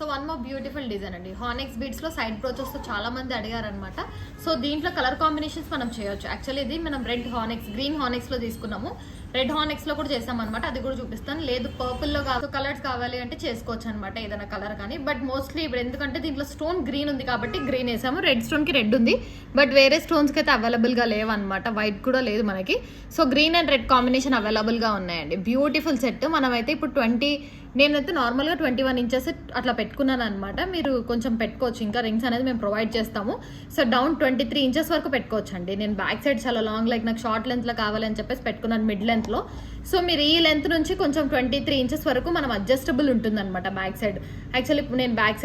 So one more beautiful design అండి. హానెక్స్ beads లో side brooches తో చాలా మంది అడిగారు అనమాట. సో దీంట్లో కలర్ కాంబినేషన్స్ మనం చేయొచ్చు. యాక్చువల్లీ ఇది మనం రెడ్ హానెక్స్, గ్రీన్ హానెక్స్ లో తీసుకున్నాము. రెడ్ హానెక్స్ లో కూడా చేసాం అనమాట. అది కూడా చూపిస్తాను. లేదు పర్పుల్ లో కలర్స్ కావాలి అంటే చేసుకోవచ్చు అనమాట, ఏదైనా కలర్ కానీ. బట్ మోస్ట్లీ ఇప్పుడు ఎందుకంటే దీంట్లో స్టోన్ గ్రీన్ ఉంది కాబట్టి గ్రీన్ వేసాము. రెడ్ స్టోన్ కి రెడ్ ఉంది, బట్ వేరే స్టోన్స్ కి అయితే అవైలబుల్ గా లేవు అనమాట. వైట్ కూడా లేదు మనకి. So green and red combination available గా ఉన్నాయండి. Beautiful set. మనమైతే ఇప్పుడు నేనైతే నార్మల్గా 21 ఇంచెస్ అట్లా పెట్టుకున్నాను అనమాట. మీరు కొంచెం పెట్టుకోవచ్చు, ఇంకా రింగ్స్ అనేది మేము ప్రొవైడ్ చేస్తాము. సో డౌన్ 23 ఇంచెస్ వరకు పెట్టుకోవచ్చు అండి. నేను బ్యాక్ సైడ్ చాలా లాంగ్, లైక్ నాకు షార్ట్ లెంత్లో కావాలని చెప్పేసి పెట్టుకున్నాను, మిడ్ లెంత్లో. సో మీరు ఈ లెంత్ నుంచి కొంచెం 23 ఇంచెస్ వరకు మనం అడ్జస్టబుల్ ఉంటుందన్నమాట బ్యాక్ సైడ్. యాక్చువల్లీ నేను బ్యాక్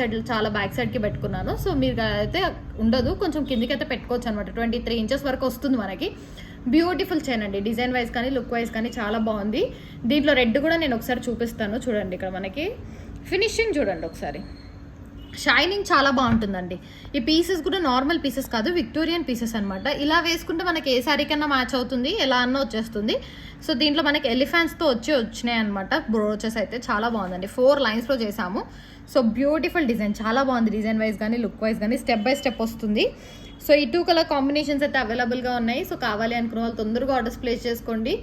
సైడ్కి పెట్టుకున్నాను. సో మీరు అయితే ఉండదు, కొంచెం కిందికి అయితే పెట్టుకోవచ్చు అనమాట. 23 ఇంచెస్ వరకు వస్తుంది మనకి. బ్యూటిఫుల్ చైన్ అండి. డిజైన్ వైజ్ కానీ లుక్ వైజ్ కానీ చాలా బాగుంది. దీంట్లో రెడ్ కూడా నేను ఒకసారి చూపిస్తాను చూడండి. ఇక్కడ మనకి ఫినిషింగ్ చూడండి ఒకసారి, షైనింగ్ చాలా బాగుంటుందండి. ఈ పీసెస్ కూడా నార్మల్ పీసెస్ కాదు, విక్టోరియన్ పీసెస్ అనమాట. ఇలా వేసుకుంటే మనకి ఏ శారీ కన్నా మ్యాచ్ అవుతుంది, ఎలా అన్నా వచ్చేస్తుంది. సో దీంట్లో మనకి ఎలిఫెంట్స్తో వచ్చినాయి అనమాట. బ్రోచెస్ అయితే చాలా బాగుందండి. 4 లైన్స్లో చేసాము. సో బ్యూటిఫుల్ డిజైన్, చాలా బాగుంది. డిజైన్ వైజ్ కానీ లుక్ వైజ్ కానీ స్టెప్ బై స్టెప్ వస్తుంది. సో ఈ 2 కలర్ కాంబినేషన్స్ అయితే అవైలబుల్గా ఉన్నాయి. సో కావాలి అనుకున్న వాళ్ళు తొందరగా ఆర్డర్స్ ప్లేస్ చేసుకోండి.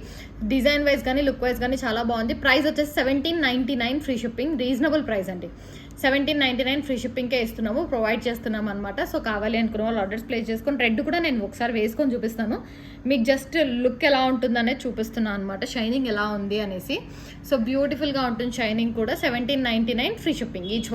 డిజైన్ వైజ్ కానీ లుక్ వైజ్ కానీ చాలా బాగుంది. ప్రైస్ వచ్చేసి 1799 ఫ్రీ షిప్పింగ్. రీజనబుల్ ప్రైస్ అండి. 1799 ఫ్రీ షిప్పింగ్కే ఇస్తున్నాము, ప్రొవైడ్ చేస్తున్నాం అనమాట. సో కావాలి అనుకున్న వాళ్ళు ఆర్డర్స్ ప్లేస్ చేసుకొని, రెడ్ కూడా నేను ఒకసారి వేసుకొని చూపిస్తాను మీకు. జస్ట్ లుక్ ఎలా ఉంటుందనేది చూపిస్తున్నాను అనమాట, షైనింగ్ ఎలా ఉంది అనేసి. సో బ్యూటిఫుల్గా ఉంటుంది షైనింగ్ కూడా. 1799 ఫ్రీ షిప్పింగ్ ఈచ్.